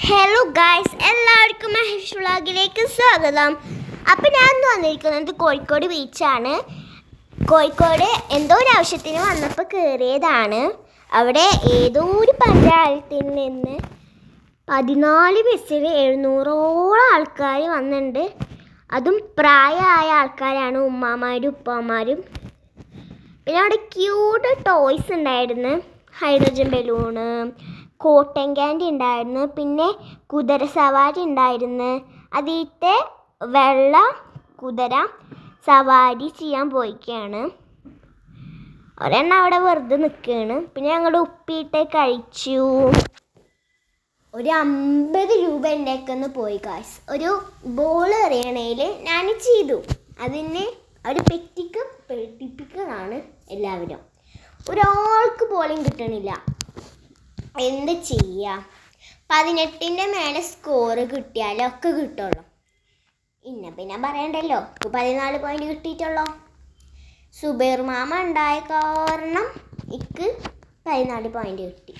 Hello guys, എല്ലാവർക്കും മഹേഷ് വ്ളോഗിലേക്ക് സ്വാഗതം. അപ്പം ഞാൻ വന്നിരിക്കുന്നത് കോഴിക്കോട് ബീച്ചാണ്. കോഴിക്കോട് എന്തോ ഒരു ആവശ്യത്തിന് വന്നപ്പോൾ കയറിയതാണ്. അവിടെ ഏതോ ഒരു പഞ്ചായത്തിൽ നിന്ന് 14 ബസ്സിൽ 700ഓളം ആൾക്കാർ വന്നിട്ടുണ്ട്. അതും പ്രായമായ ആൾക്കാരാണ്, ഉമ്മമാരും ഉപ്പമാരും. പിന്നെ അവിടെ ക്യൂട്ട് ടോയ്സ് ഉണ്ടായിരുന്നു, ഹൈഡ്രജൻ ബലൂണ്, കോട്ടൺ ക്യാൻഡി ഉണ്ടായിരുന്നു, പിന്നെ കുതിര സവാരി ഉണ്ടായിരുന്നു. അതിൻ്റെ വെള്ള കുതിര സവാരി ചെയ്യാൻ പോയിക്കാണ്. ഒരെണ്ണം അവിടെ വെറുതെ നിൽക്കുകയാണ്. പിന്നെ ഞങ്ങൾ ഉപ്പിട്ട് കഴിച്ചു. ഒരു 50 രൂപ ഉണ്ടാക്കുന്നു പോയി കാശ്. ഒരു ബോൾ എറിയണേൽ ഞാൻ ചെയ്തു. അതിന് അവർ പഠിപ്പിക്കുന്നതാണ് എല്ലാവരും. ഒരാൾക്ക് പോലും കിട്ടണില്ല. എന്ത് ചെയ്യുക? 18ൻ്റെ മേലെ സ്കോർ കിട്ടിയാലൊക്കെ കിട്ടുള്ളൂ. പിന്നെ പറയണ്ടല്ലോ, 14 പോയിന്റ് കിട്ടിയിട്ടുള്ളൂ. സുബൈർ മാമ ഉണ്ടായ കാരണം എനിക്ക് 14 പോയിന്റ് കിട്ടി.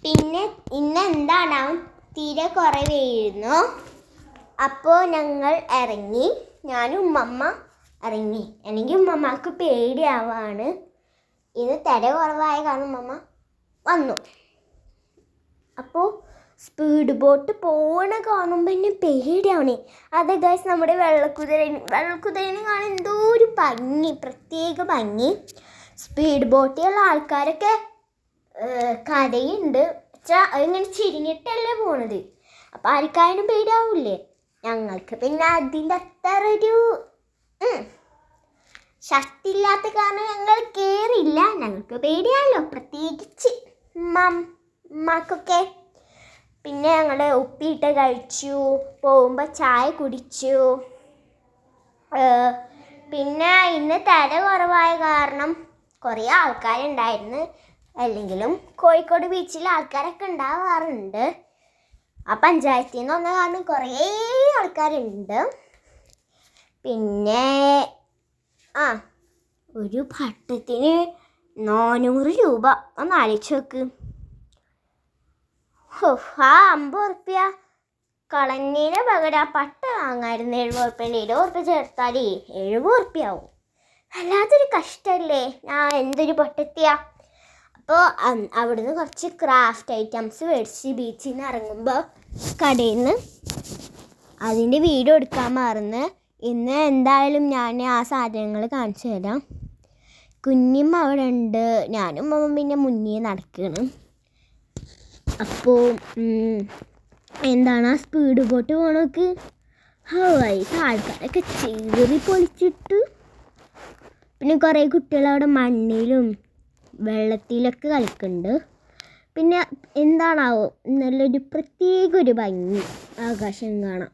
പിന്നെ ഇന്ന് എന്താണാവും തീരെ കുറവായിരുന്നു. അപ്പോൾ ഞങ്ങൾ ഇറങ്ങി, ഞാനും ഉമ്മമ്മ ഇറങ്ങി. അല്ലെങ്കിൽ ഉമ്മമ്മക്ക് പേടിയാവാണ്. ഇത് തിര കുറവായ കാരണം ഉമ്മമ്മ വന്നു. അപ്പോൾ സ്പീഡ് ബോട്ട് പോകണ കാണുമ്പോൾ എന്നെ പേടിയാവണേ. അതെ ഗൈസ്, നമ്മുടെ വെള്ളക്കുതിരനെ കാണാൻ എന്തോ ഒരു ഭംഗി, പ്രത്യേക ഭംഗി. സ്പീഡ് ബോട്ടിലുള്ള ആൾക്കാരൊക്കെ കരയുണ്ട് വെച്ചാൽ അതിങ്ങനെ ചിരിഞ്ഞിട്ടല്ലേ പോണത്. അപ്പം ആർക്കായാലും പേടിയാവില്ലേ? ഞങ്ങൾക്ക് പിന്നെ അതിൻ്റെ അത്ര ഒരു ശക്തി ഇല്ലാത്ത കാരണം ഞങ്ങൾ കയറിയില്ല. ഞങ്ങൾക്ക് പേടിയാണല്ലോ, പ്രത്യേകിച്ച് ഉമ്മക്കൊക്കെ. പിന്നെ ഞങ്ങൾ ഉപ്പിട്ട് കഴിച്ചു, പോകുമ്പോൾ ചായ കുടിച്ചു. പിന്നെ ഇന്ന് തിര കുറവായ കാരണം കുറേ ആൾക്കാരുണ്ടായിരുന്നു. അല്ലെങ്കിലും കോഴിക്കോട് ബീച്ചിൽ ആൾക്കാരൊക്കെ ഉണ്ടാവാറുണ്ട്. ആ പഞ്ചായത്തിൽ നിന്ന് വന്ന കാരണം കുറേ ആൾക്കാരുണ്ട്. പിന്നെ ഒരു പട്ടത്തിന് 400 രൂപ, ഒന്ന് ആലോചിച്ച് നോക്ക്. ആ 50 ഉറുപ്പ്യ കളഞ്ഞതിന് പകരം ആ പട്ട വാങ്ങായിരുന്നു. 70 ഉറുപ്പ്യൻ്റെ 20 ഉറുപ്പ്യ ചേർത്താൽ 70 ഉറുപ്പ്യാവും. വല്ലാത്തൊരു കഷ്ടമല്ലേ? ഞാൻ എന്തൊരു പൊട്ടത്തിയാ. അപ്പോൾ അവിടുന്ന് കുറച്ച് ക്രാഫ്റ്റ് ഐറ്റംസ് മേടിച്ച് ബീച്ചിൽ നിന്ന് ഇറങ്ങുമ്പോൾ കടയിൽ നിന്ന് അതിൻ്റെ വീഡിയോ എടുക്കാൻ മറന്ന്. ഇന്ന് എന്തായാലും ഞാൻ ആ സാധനങ്ങൾ കാണിച്ചു തരാം. കുഞ്ഞിമ്മ അവിടെ ഉണ്ട്, ഞാനും പിന്നെ മുന്നേ നടക്കുകയാണ്. അപ്പോൾ എന്താണ് ആ സ്പീഡ് ബോട്ട് പോണോക്ക്. ആൾക്കാരൊക്കെ ചീറി പൊളിച്ചിട്ട്. പിന്നെ കുറേ കുട്ടികൾ അവിടെ മണ്ണിലും വെള്ളത്തിലൊക്കെ കളിക്കുന്നുണ്ട്. പിന്നെ എന്താണാവോ നല്ലൊരു പ്രത്യേക ഒരു ഭംഗി, ആകാശം കാണാം.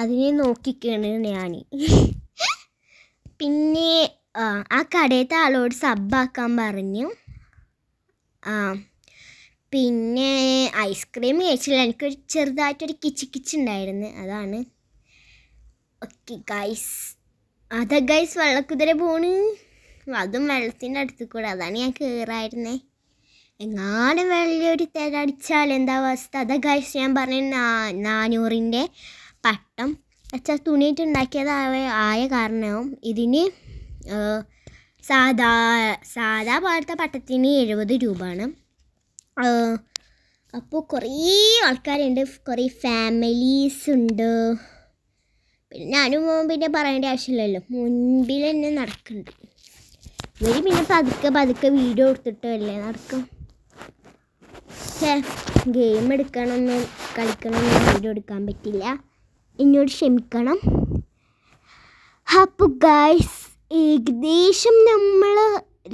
അതിനെ നോക്കിക്കാണ് ഞാൻ. പിന്നെ ആ കടയത്തെ ആളോട് സബ്ബാക്കാൻ പറഞ്ഞു. പിന്നെ ഐസ്ക്രീം കഴിച്ചില്ല, എനിക്കൊരു ചെറുതായിട്ടൊരു കിച്ചുണ്ടായിരുന്നു, അതാണ്. ഓക്കെ ഗൈസ്, അതാ ഗൈസ് വെള്ളക്കുതിര പോണ്. അതും വെള്ളത്തിൻ്റെ അടുത്ത് കൂടെ. അതാണ് ഞാൻ കയറായിരുന്നേ. എങ്ങാനും വലിയൊരു തിരടിച്ചാൽ എന്താ അവസ്ഥ? അതാ ഗൈസ് ഞാൻ പറഞ്ഞ 400ൻ്റെ പട്ടം വെച്ചാൽ തുണിയിട്ട് ഉണ്ടാക്കിയതായ കാരണവും ഇതിന് സാധാ പോലത്തെ പട്ടത്തിന് 70 രൂപയാണ്. അപ്പോൾ കുറേ ആൾക്കാരുണ്ട്, കുറേ ഫാമിലീസ് ഉണ്ട്. പിന്നെ ഞാനും പിന്നെ പറയേണ്ട ആവശ്യമില്ലല്ലോ, മുൻപിൽ തന്നെ നടക്കുന്നുണ്ട്. ഇവർ പിന്നെ പതുക്കെ വീഡിയോ എടുത്തിട്ടല്ലേ നടക്കും. ഗെയിം കളിക്കണമെന്നും വീഡിയോ എടുക്കാൻ പറ്റില്ല, എന്നോട് ക്ഷമിക്കണം. അപ്പോൾ ഗൈസ്, ഏകദേശം നമ്മൾ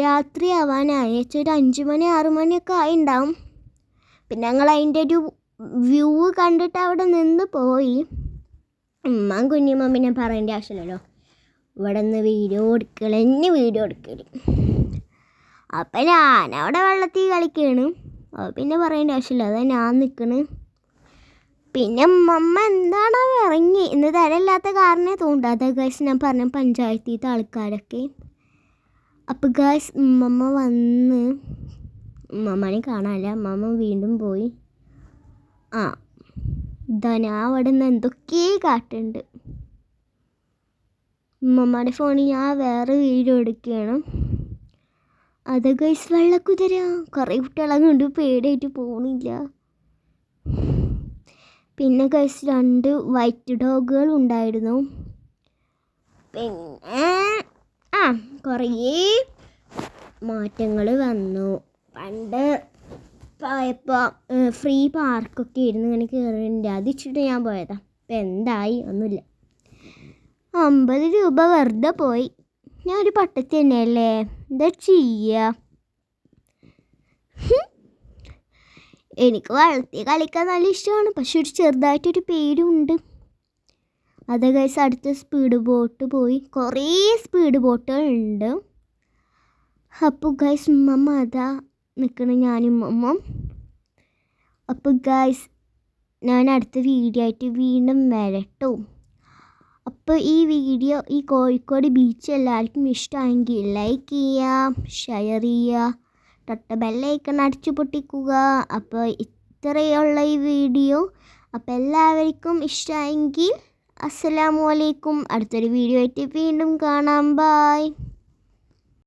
രാത്രി ആവാനായി. ഒരു 5 മണി 6 മണിയൊക്കെ ആയിണ്ടാവും. പിന്നെ ഞങ്ങൾ അതിൻ്റെ ഒരു വ്യൂ കണ്ടിട്ട് അവിടെ നിന്ന് പോയി. ഉമ്മയും കുഞ്ഞിമ്മ പിന്നെ പറയേണ്ട ആവശ്യമില്ലല്ലോ, ഇവിടെ നിന്ന് വീഡിയോ എടുക്കൽ. അപ്പം ഞാനവിടെ വെള്ളത്തിൽ കളിക്കുകയാണ്. പിന്നെ പറയേണ്ട ആവശ്യമില്ല, അതാ ഞാൻ നിൽക്കണ്. പിന്നെ ഉമ്മ എന്താണോ ഇറങ്ങി. ഇന്ന് തരമില്ലാത്ത കാരണമേ തോണ്ടാതെ ഗൈസ് ഞാൻ പറഞ്ഞ പഞ്ചായത്തിലത്തെ ആൾക്കാരൊക്കെ. അപ്പോൾ ഗൈസ് ഉമ്മമ്മ വന്ന്, ഉമ്മമ്മനെ കാണാനില്ല, ഉമ്മമ്മ വീണ്ടും പോയി. ആ ഇതാ ഞാൻ അവിടെ നിന്ന് എന്തൊക്കെ കാട്ടുന്നുണ്ട്. ഉമ്മമ്മയുടെ ഫോണിൽ ഞാൻ വേറെ വീഡിയോ എടുക്കുകയാണ്. അത് ഗൈസ് വെള്ളക്കുതിര. കുറേ കുട്ടികളെ കൊണ്ട് പേടിയായിട്ട് പോണില്ല. പിന്നെ ഗൈസ് 2 വൈറ്റ് ഡോഗുകൾ ഉണ്ടായിരുന്നു. പിന്നെ കുറേ മാറ്റങ്ങൾ വന്നു. പണ്ട് പോയപ്പോൾ ഫ്രീ പാർക്കൊക്കെ ആയിരുന്നു, ഇങ്ങനെ കയറിയിട്ടുണ്ട്. അത് ഇച്ചിട്ട് ഞാൻ പോയതാ. ഇപ്പം എന്തായി ഒന്നുമില്ല. 50 രൂപ വെറുതെ പോയി. ഞാൻ ഒരു പട്ടത്തി തന്നെയല്ലേ, എന്താ ചെയ്യുക. എനിക്ക് വെള്ളത്തിൽ കളിക്കാൻ നല്ല ഇഷ്ടമാണ്, പക്ഷെ ഒരു ചെറുതായിട്ടൊരു പേടിയുണ്ട്. അത് ഗൈസ് അടുത്ത സ്പീഡ് ബോട്ട് പോയി. കുറേ സ്പീഡ് ബോട്ടുകളുണ്ട്. അപ്പോൾ ഗൈസ് ഉമ്മമ്മ അതാ നിൽക്കണം, ഞാനും ഉമ്മമ്മ. അപ്പോൾ ഗൈസ് ഞാൻ അടുത്ത വീഡിയോ ആയിട്ട് വീണ്ടും വരട്ടോ. അപ്പോൾ ഈ വീഡിയോ ഈ കോഴിക്കോട് ബീച്ച് എല്ലാവർക്കും ഇഷ്ടമായെങ്കിൽ ലൈക്ക് ചെയ്യുക, ഷെയർ ചെയ്യുക, തൊട്ട ബെല്ലൈക്കൺ അടിച്ചു പൊട്ടിക്കുക. അപ്പോൾ ഇത്രയുള്ള ഈ വീഡിയോ. അപ്പോൾ എല്ലാവർക്കും ഇഷ്ടമായെങ്കിൽ അസ്സലാമു അലൈക്കും. അടുത്തൊരു വീഡിയോ ആയിട്ട് വീണ്ടും കാണാം. ബൈ.